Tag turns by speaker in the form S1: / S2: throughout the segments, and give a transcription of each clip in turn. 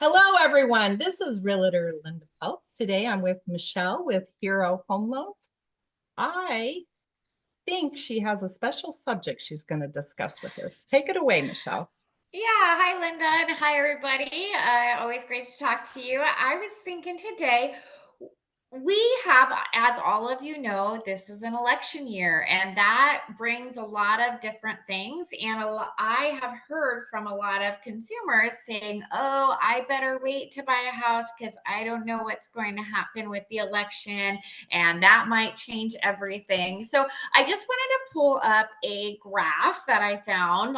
S1: Hello, everyone. This is Realtor Linda Peltz. Today I'm with Michelle with Hero Home Loans. I think she has a special subject she's going to discuss with us. Take it away, Michelle.
S2: Yeah, hi Linda, and hi everybody. Always great to talk to you. I was thinking today, we have, as all of you know, this is an election year, and that brings a lot of different things. And I have heard from a lot of consumers saying, "Oh, I better wait to buy a house because I don't know what's going to happen with the election, and that might change everything." So I just wanted to pull up a graph that I found.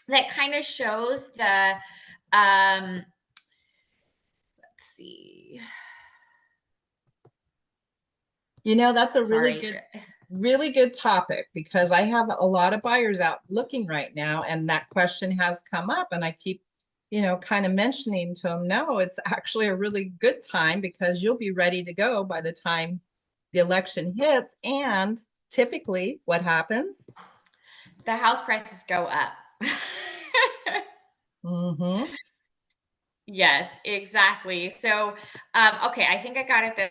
S2: That kind of shows the let's see.
S1: That's a
S2: Sorry.
S1: really good topic because I have a lot of buyers out looking right now, and that question has come up, and I keep, kind of mentioning to them, no, it's actually a really good time because you'll be ready to go by the time the election hits. And typically, what happens?
S2: The house prices go up.
S1: Mm-hmm.
S2: Yes, exactly. So, okay, I think I got it this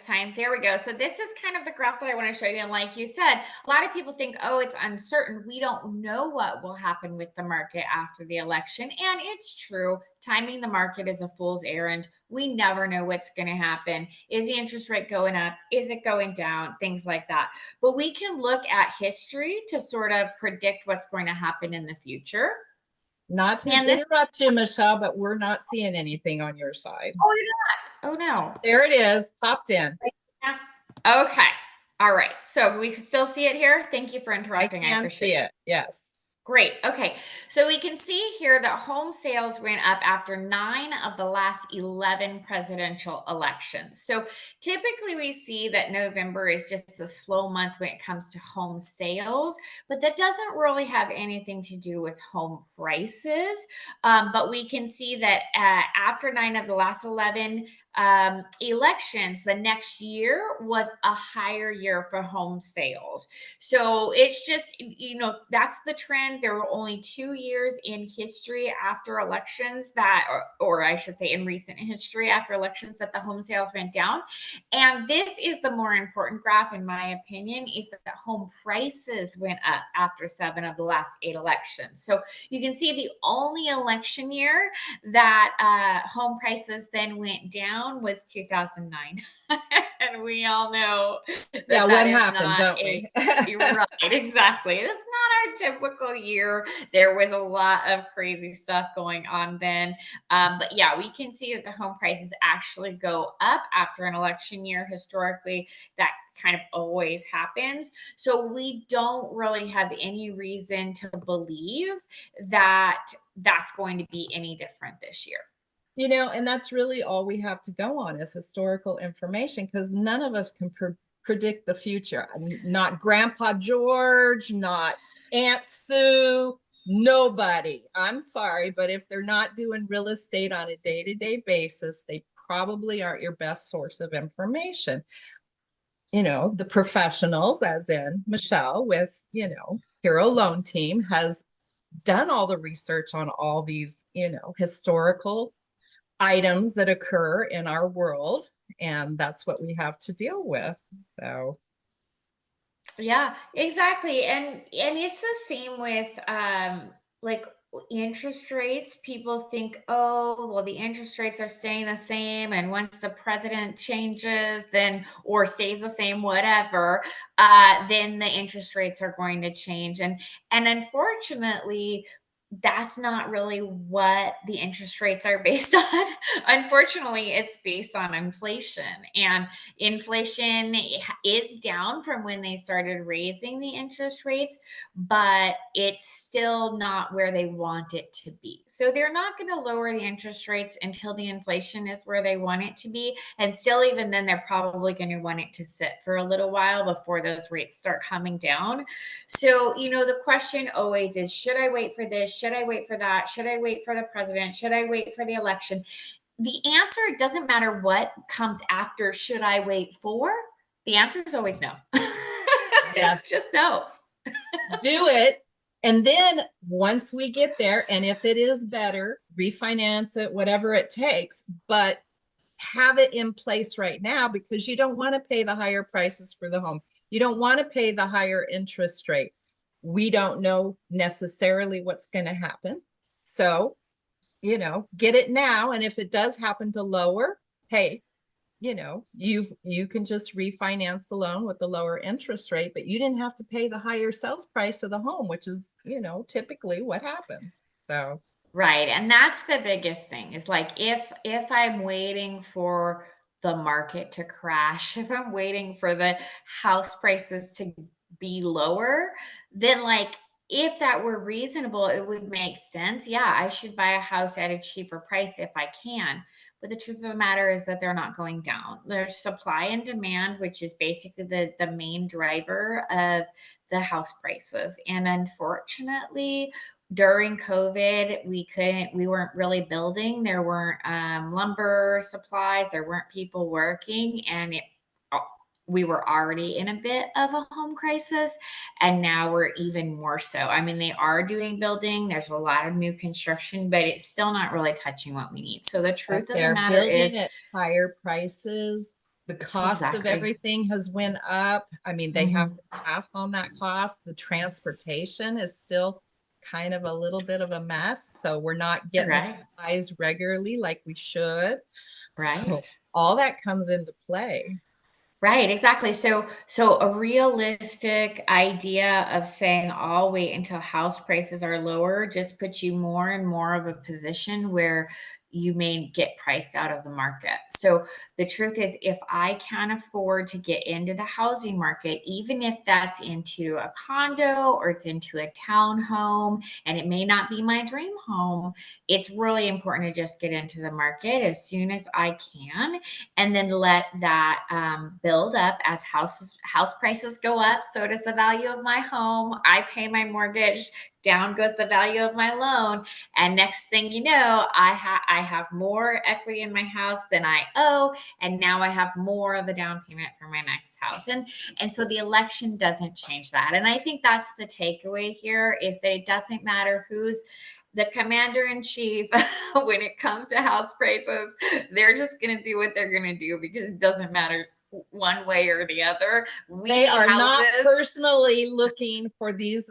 S2: time. There we go. So this is kind of the graph that I want to show you. And like you said, a lot of people think, oh, it's uncertain. We don't know what will happen with the market after the election. And it's true. Timing the market is a fool's errand. We never know what's going to happen. Is the interest rate going up? Is it going down? Things like that. But we can look at history to sort of predict what's going to happen in the future.
S1: Not to
S2: And this,
S1: interrupt you, Michelle, but we're not seeing anything on your side.
S2: oh, you're not. Oh, no.
S1: There it is, popped in.
S2: Yeah. Okay. All right. So we can still see it here. Thank you for
S1: I
S2: interrupting. I
S1: can
S2: appreciate
S1: see
S2: it.
S1: it. Yes.
S2: Great. Okay. So we can see here that home sales went up after 9 of the last 11 presidential elections. So typically we see that November is just a slow month when it comes to home sales, but that doesn't really have anything to do with home prices. But we can see that after 9 of the last 11 elections, the next year was a higher year for home sales. So it's just, that's the trend. There were only 2 years in history after elections that, or I should say in recent history after elections, that the home sales went down. And this is the more important graph, in my opinion, is that home prices went up after 7 of the last 8 elections. So you can see the only election year that home prices then went down was 2009. And we all know
S1: Yeah,
S2: that
S1: what
S2: is
S1: happened,
S2: not
S1: don't
S2: a
S1: we?
S2: you're right, exactly. It's not our typical year. There was a lot of crazy stuff going on then. But yeah, we can see that the home prices actually go up after an election year. Historically, that kind of always happens. So we don't really have any reason to believe that that's going to be any different this year.
S1: And that's really all we have to go on is historical information because none of us can predict the future. Not Grandpa George, not Aunt Sue, nobody. I'm sorry, but if they're not doing real estate on a day-to-day basis, they probably aren't your best source of information. The professionals, as in Michelle with, Hero Loan Team, has done all the research on all these, historical items that occur in our world, and that's what we have to deal with. So
S2: Yeah, exactly. And it's the same with like interest rates. People think, "Oh, well the interest rates are staying the same and once the president changes then or stays the same whatever, then the interest rates are going to change." And unfortunately, that's not really what the interest rates are based on. Unfortunately, it's based on inflation. And inflation is down from when they started raising the interest rates, but it's still not where they want it to be. So they're not going to lower the interest rates until the inflation is where they want it to be. And still, even then, they're probably going to want it to sit for a little while before those rates start coming down. So, the question always is, should I wait for this? Should I wait for that? Should I wait for the president? Should I wait for the election? The answer, it doesn't matter what comes after should I wait for, the answer is always no.
S1: yes,
S2: It's just no.
S1: do it And then once we get there, and if it is better, refinance it, whatever it takes, but have it in place right now, because you don't want to pay the higher prices for the home. You don't want to pay the higher interest rate. We don't know necessarily what's going to happen. So, get it now. And if it does happen to lower, hey, you can just refinance the loan with the lower interest rate, but you didn't have to pay the higher sales price of the home, which is, typically what happens. So
S2: Right, and that's the biggest thing is like if I'm waiting for the market to crash, if I'm waiting for the house prices to be lower, then like if that were reasonable, it would make sense. Yeah, I should buy a house at a cheaper price if I can. But the truth of the matter is that they're not going down. There's supply and demand, which is basically the main driver of the house prices. And unfortunately, during COVID, we weren't really building. There weren't lumber supplies, there weren't people working, and we were already in a bit of a home crisis. And now we're even more so. I mean, they are doing building, there's a lot of new construction, but it's still not really touching what we need. So the truth of the
S1: they're
S2: matter is,
S1: building at higher prices. The cost of
S2: exactly.
S1: everything has went up. I mean, they have
S2: Mhm.
S1: to pass on that cost. The transportation is still kind of a little bit of a mess. So we're not getting the
S2: Right,
S1: supplies regularly like we should. So
S2: right.
S1: all that comes into play.
S2: Right, exactly. So a realistic idea of saying I'll wait until house prices are lower just puts you more and more of a position where you may get priced out of the market. So the truth is if I can't afford to get into the housing market, even if that's into a condo or it's into a townhome and it may not be my dream home, it's really important to just get into the market as soon as I can and then let that build up as house prices go up. So does the value of my home. I pay my mortgage. Down goes the value of my loan, and next thing you know, I have more equity in my house than I owe, and now I have more of a down payment for my next house. And so the election doesn't change that. And I think that's the takeaway here is that it doesn't matter who's the commander in chief when it comes to house prices. They're just going to do what they're going to do because it doesn't matter one way or the other. We
S1: They
S2: need
S1: are not
S2: houses.
S1: personally looking for these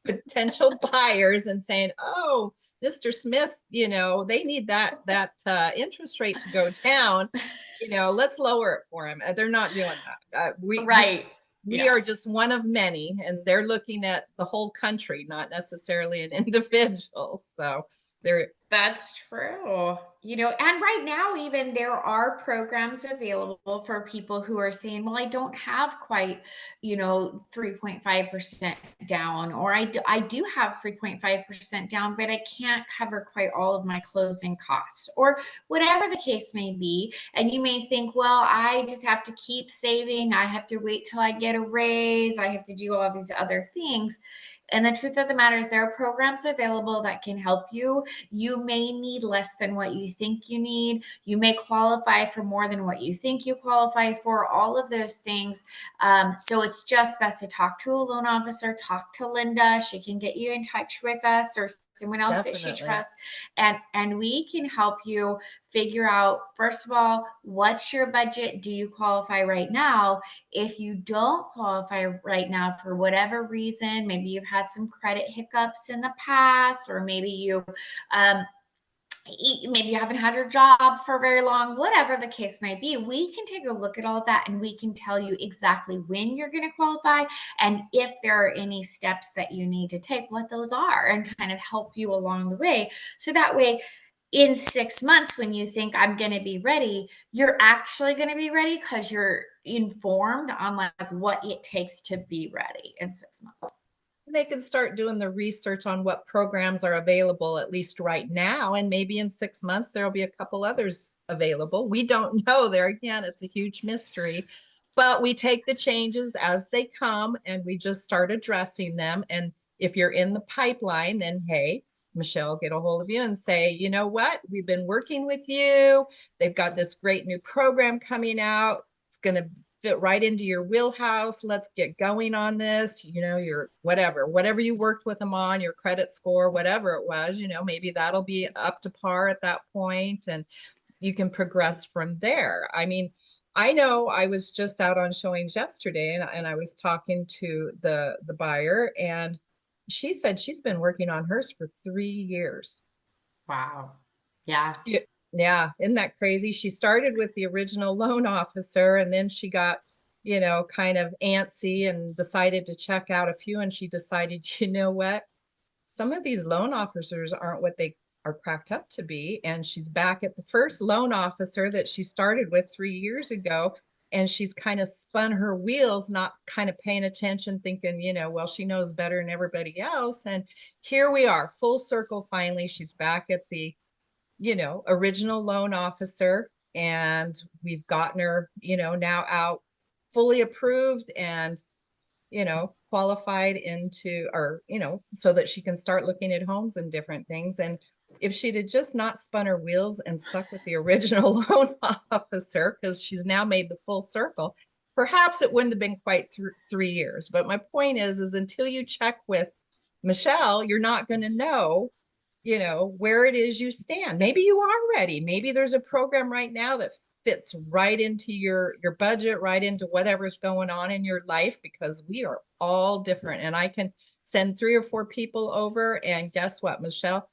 S1: potential buyers and saying, "Oh, Mr. Smith, they need that interest rate to go down. Let's lower it for him." They're not doing that.
S2: Right.
S1: We
S2: Yeah.
S1: are just one of many, and they're looking at the whole country, not necessarily an individual. So they're
S2: That's true. And right now, even there are programs available for people who are saying, well, I don't have quite, 3.5% down, or I do have 3.5% down, but I can't cover quite all of my closing costs, or whatever the case may be. And you may think, well, I just have to keep saving. I have to wait till I get a raise. I have to do all these other things. And the truth of the matter is, there are programs available that can help you. You may need less than what you think you need. You may qualify for more than what you think you qualify for, all of those things. So it's just best to talk to a loan officer, talk to Linda. She can get you in touch with us or someone else that she
S1: definitely.
S2: trusts. And we can help you figure out, first of all, what's your budget? Do you qualify right now? If you don't qualify right now for whatever reason, maybe you've had some credit hiccups in the past, or um, maybe you haven't had your job for very long, whatever the case might be, we can take a look at all of that and we can tell you exactly when you're going to qualify and if there are any steps that you need to take, what those are, and kind of help you along the way. So that way, in 6 months, when you think I'm going to be ready, you're actually going to be ready because you're informed on like what it takes to be ready in 6 months.
S1: They can start doing the research on what programs are available, at least right now. And maybe in 6 months, there'll be a couple others available. We don't know. There again, it's a huge mystery. But we take the changes as they come and we just start addressing them. And if you're in the pipeline, then hey, Michelle, get a hold of you and say, you know what? We've been working with you. They've got this great new program coming out. It's going to fit right into your wheelhouse. Let's get going on this. Your whatever you worked with them on, your credit score, whatever it was, maybe that'll be up to par at that point, and you can progress from there. I mean, I know I was just out on showings yesterday, and I was talking to the buyer, and she said she's been working on hers for 3 years.
S2: Wow. Yeah.
S1: Yeah, isn't that crazy? She started with the original loan officer, and then she got, kind of antsy and decided to check out a few. And she decided, you know what? Some of these loan officers aren't what they are cracked up to be. And she's back at the first loan officer that she started with 3 years ago. And she's kind of spun her wheels, not kind of paying attention, thinking, well, she knows better than everybody else. And here we are, full circle. Finally, she's back at the original loan officer, and we've gotten her, now out fully approved and, qualified into, or, so that she can start looking at homes and different things. And if she'd have just not spun her wheels and stuck with the original loan officer, because she's now made the full circle, perhaps it wouldn't have been quite 3 years. But my point is until you check with Michelle, you're not going to know where it is you stand. Maybe you are ready. Maybe there's a program right now that fits right into your budget, right into whatever's going on in your life, because we are all different. And I can send 3 or 4 people over, and guess what, Michelle?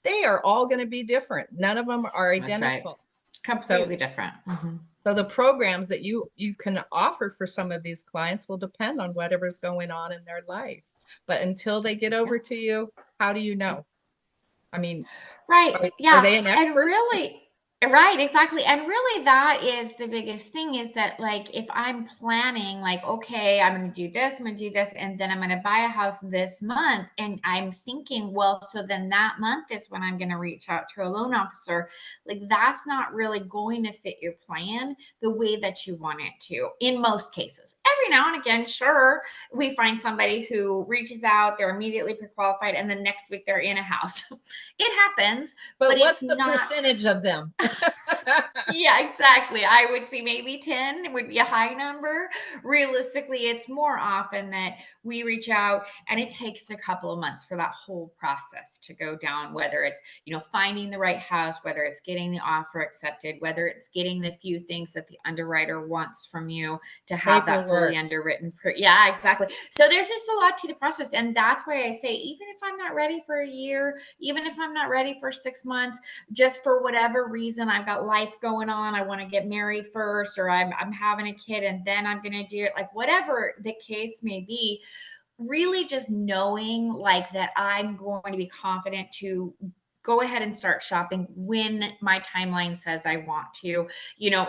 S1: They are all going to be different. None of them are identical.
S2: That's right. Completely different. Mm-hmm.
S1: So the programs that you can offer for some of these clients will depend on whatever's going on in their life. But until they get over to you, how do you know? I mean,
S2: right.
S1: Are they an expert?
S2: And really, right, exactly. And really that is the biggest thing, is that like if I'm planning like, okay, I'm going to do this, I'm going to do this, and then I'm going to buy a house this month, and I'm thinking, well, so then that month is when I'm going to reach out to a loan officer. Like that's not really going to fit your plan the way that you want it to in most cases. Every now and again, sure, we find somebody who reaches out, they're immediately pre-qualified, and then next week they're in a house. It happens,
S1: but what's
S2: it's
S1: the
S2: not
S1: percentage of them?
S2: yeah, exactly. I would say maybe 10 would be a high number. Realistically, it's more often that we reach out and it takes a couple of months for that whole process to go down, whether it's, finding the right house, whether it's getting the offer accepted, whether it's getting the few things that the underwriter wants from you to have that fully underwritten. Yeah, exactly. So there's just a lot to the process. And that's why I say, even if I'm not ready for a year, even if I'm not ready for 6 months, just for whatever reason, I've got life going on, I want to get married first, or I'm having a kid and then I'm going to do it, like whatever the case may be, really just knowing like that I'm going to be confident to go ahead and start shopping when my timeline says I want to,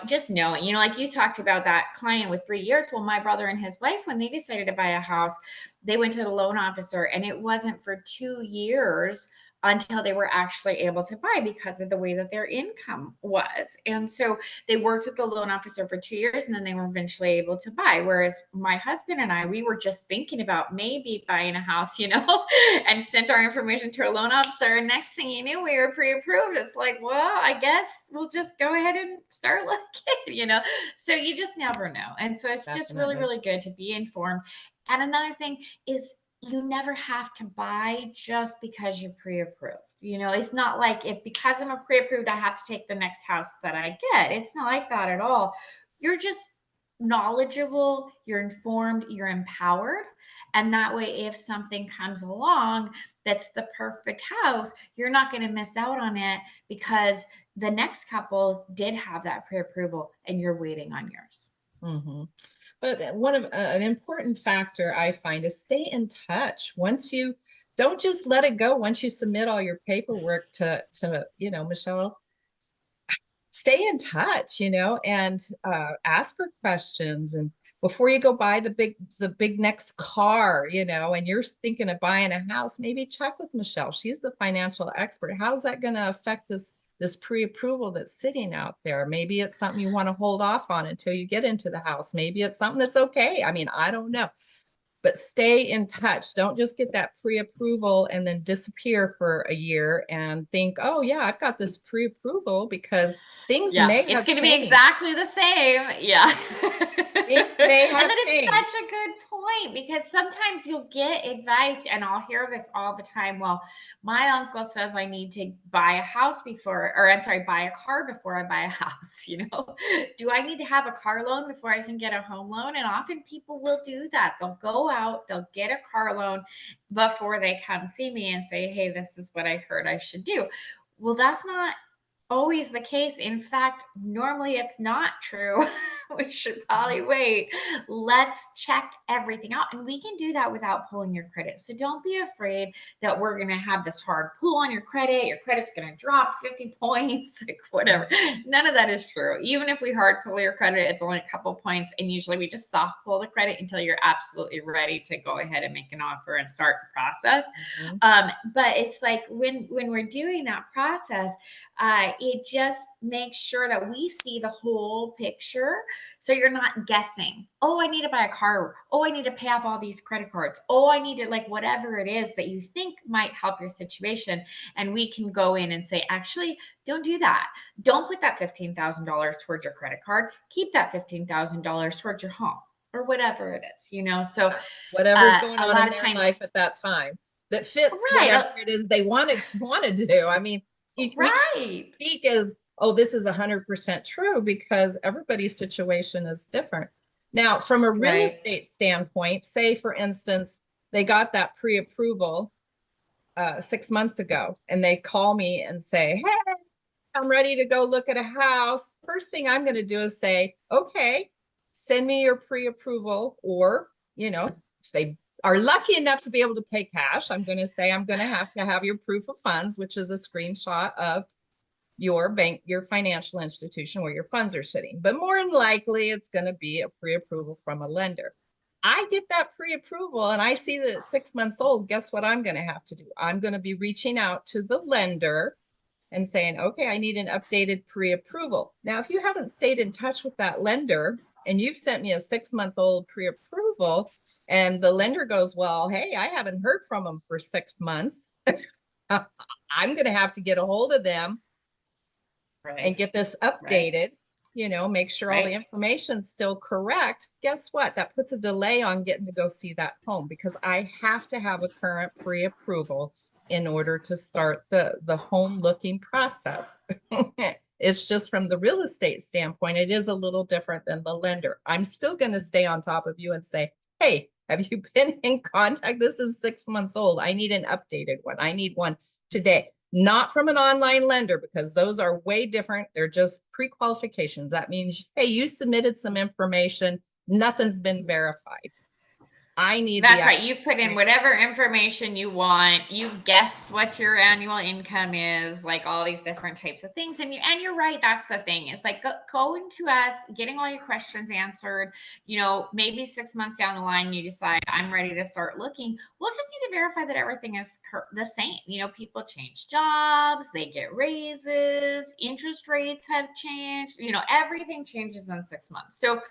S2: just knowing, like you talked about that client with 3 years. Well, my brother and his wife, when they decided to buy a house, they went to the loan officer, and it wasn't for 2 years until they were actually able to buy because of the way that their income was. And so they worked with the loan officer for 2 years, and then they were eventually able to buy. Whereas my husband and I, we were just thinking about maybe buying a house, and sent our information to a loan officer. And next thing you knew, we were pre-approved. It's like, well, I guess we'll just go ahead and start looking, So you just never know. And so it's just really, really good to be informed. And another thing is, you never have to buy just because you're pre-approved. It's not like if because I'm a pre-approved, I have to take the next house that I get. It's not like that at all. You're just knowledgeable, you're informed, you're empowered. And that way, if something comes along that's the perfect house, you're not going to miss out on it because the next couple did have that pre-approval and you're waiting on yours.
S1: Mm-hmm. But an important factor I find is stay in touch. Don't just let it go. Once you submit all your paperwork to Michelle, stay in touch, and ask her questions. And before you go buy the big next car, and you're thinking of buying a house, maybe check with Michelle. She's the financial expert. How's that going to affect this pre-approval that's sitting out there? Maybe it's something you want to hold off on until you get into the house. Maybe it's something that's okay. I mean, I don't know. But stay in touch. Don't just get that pre-approval and then disappear for a year and think, oh yeah, I've got this pre-approval, because things may have
S2: it's going to
S1: changed.
S2: be exactly the same. Yeah.
S1: Things may
S2: And
S1: have
S2: that is
S1: changed.
S2: such a good point, because sometimes you'll get advice, and I'll hear this all the time. Well, my uncle says I need to buy a house before, or I'm sorry, buy a car before I buy a house. Do I need to have a car loan before I can get a home loan? And often people will do that. They'll go out, they'll get a car loan before they come see me and say, hey, this is what I heard I should do. Well, that's not always the case. In fact, normally it's not true. We should probably wait. Let's check everything out. And we can do that without pulling your credit. So don't be afraid that we're going to have this hard pull on your credit. Your credit's going to drop 50 points, like whatever. None of that is true. Even if we hard pull your credit, it's only a couple points. And usually we just soft pull the credit until you're absolutely ready to go ahead and make an offer and start the process. But it's like when we're doing that process, it just makes sure that we see the whole picture. So you're not guessing, oh, I need to buy a car. Oh, I need to pay off all these credit cards. Oh, I need to, like, whatever it is that you think might help your situation. And we can go in and say, actually, don't do that. Don't put that $15,000 towards your credit card. Keep that $15,000 towards your home, or whatever it is. So
S1: Whatever's going
S2: a
S1: on in
S2: lot of
S1: their
S2: times,
S1: life at that time that fits whatever
S2: right,
S1: it is they want to do. I mean, we can't
S2: right,
S1: speak as, oh, this is 100% true, because everybody's situation is different. Now, from a real
S2: right.
S1: estate standpoint, say for instance, they got that pre-approval 6 months ago, and they call me and say, hey, I'm ready to go look at a house. First thing I'm going to do is say, okay, send me your pre-approval, or, if they are lucky enough to be able to pay cash, I'm going to say, I'm going to have your proof of funds, which is a screenshot of your bank, your financial institution where your funds are sitting. But more than likely, it's going to be a pre-approval from a lender. I get that pre-approval and I see that it's 6 months old. Guess what I'm going to have to do? I'm going to be reaching out to the lender and saying, okay, I need an updated pre-approval. Now, if you haven't stayed in touch with that lender and you've sent me a 6-month-old pre-approval, and the lender goes, well, hey, I haven't heard from them for 6 months. I'm going to have to get a hold of them and
S2: Right,
S1: get this
S2: right,
S1: updated, make sure all the
S2: right.
S1: information's still correct. Guess what? That puts a delay on getting to go see that home, because I have to have a current pre-approval in order to start the home looking process. It's just from the real estate standpoint, it is a little different than the lender. I'm still going to stay on top of you and say, hey, have you been in contact? This is 6 months old. I need an updated one. I need one today. Not from an online lender, because those are way different. They're just pre-qualifications. That means, hey, you submitted some information. Nothing's been verified. I need the
S2: That's right.
S1: actual
S2: You've put in
S1: pre.
S2: whatever information you want. You've guessed what your annual income is, like all these different types of things. And you're right. That's the thing. It's like going to us, getting all your questions answered. Maybe 6 months down the line, you decide I'm ready to start looking. We'll just need to verify that everything is the same. People change jobs, they get raises, interest rates have changed. Everything changes in 6 months. So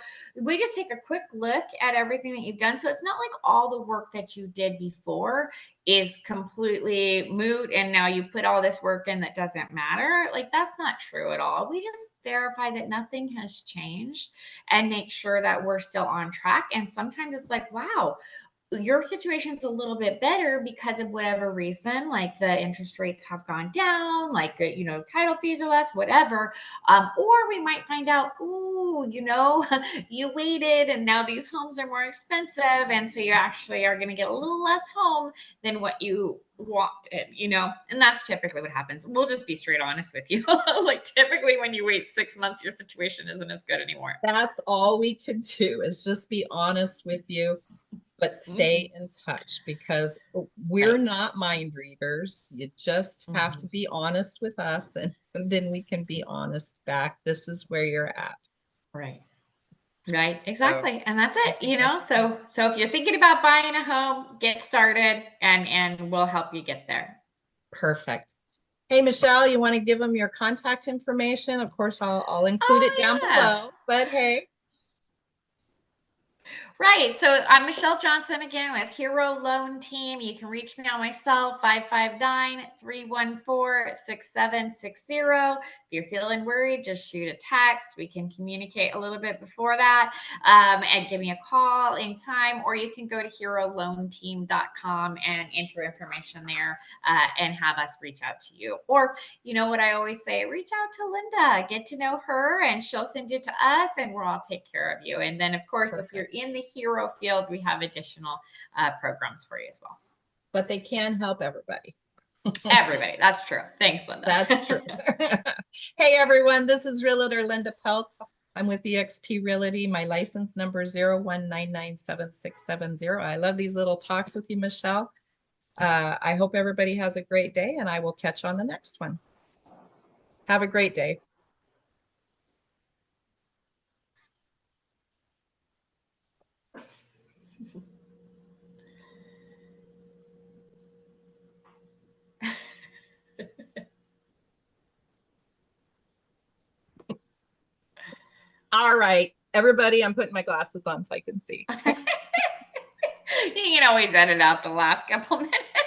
S2: we just take a quick look at everything that you've done. So it's not like all the work that you did before is completely moot and now you put all this work in that doesn't matter. Like, that's not true at all. We just verify that nothing has changed and make sure that we're still on track. And sometimes it's like, wow, your situation's a little bit better because of whatever reason, like the interest rates have gone down, like, title fees are less, whatever. Or we might find out, ooh, you waited and now these homes are more expensive. And so you actually are going to get a little less home than what you wanted. And that's typically what happens. We'll just be straight honest with you. Like, typically when you wait 6 months, your situation isn't as good anymore.
S1: That's all we could do, is just be honest with you, but stay
S2: Mhm.
S1: in touch, because we're
S2: Right.
S1: not mind readers. You just have to
S2: Mhm.
S1: be honest with us, and then we can be honest back. This is where you're at.
S2: Right. Right,
S1: So
S2: exactly, and that's
S1: I
S2: it,
S1: think that's a good.
S2: so if you're thinking about buying a home, get started, and we'll help you get there.
S1: Perfect. Hey, Michelle, you want to give them your contact information? Of course, I'll include it
S2: Oh,
S1: down
S2: yeah.
S1: below, but hey.
S2: Right. So I'm Michelle Johnson again with Hero Loan Team. You can reach me on my cell, 559-314-6760. If you're feeling worried, just shoot a text. We can communicate a little bit before that, and give me a call anytime, or you can go to heroloanteam.com and enter information there, and have us reach out to you. Or, you know what I always say, reach out to Linda, get to know her, and she'll send you to us, and we'll all take care of you. And then, of course, if you're in the hero field, we have additional programs for you as well.
S1: But they can help everybody.
S2: Everybody. That's true. Thanks, Linda.
S1: That's true. Hey, everyone. This is Realtor Linda Peltz. I'm with eXp Realty. My license number is 01997670. I love these little talks with you, Michelle. I hope everybody has a great day, and I will catch you on the next one. Have a great day. All right, everybody, I'm putting my glasses on so I can see.
S2: You can always edit out the last couple minutes.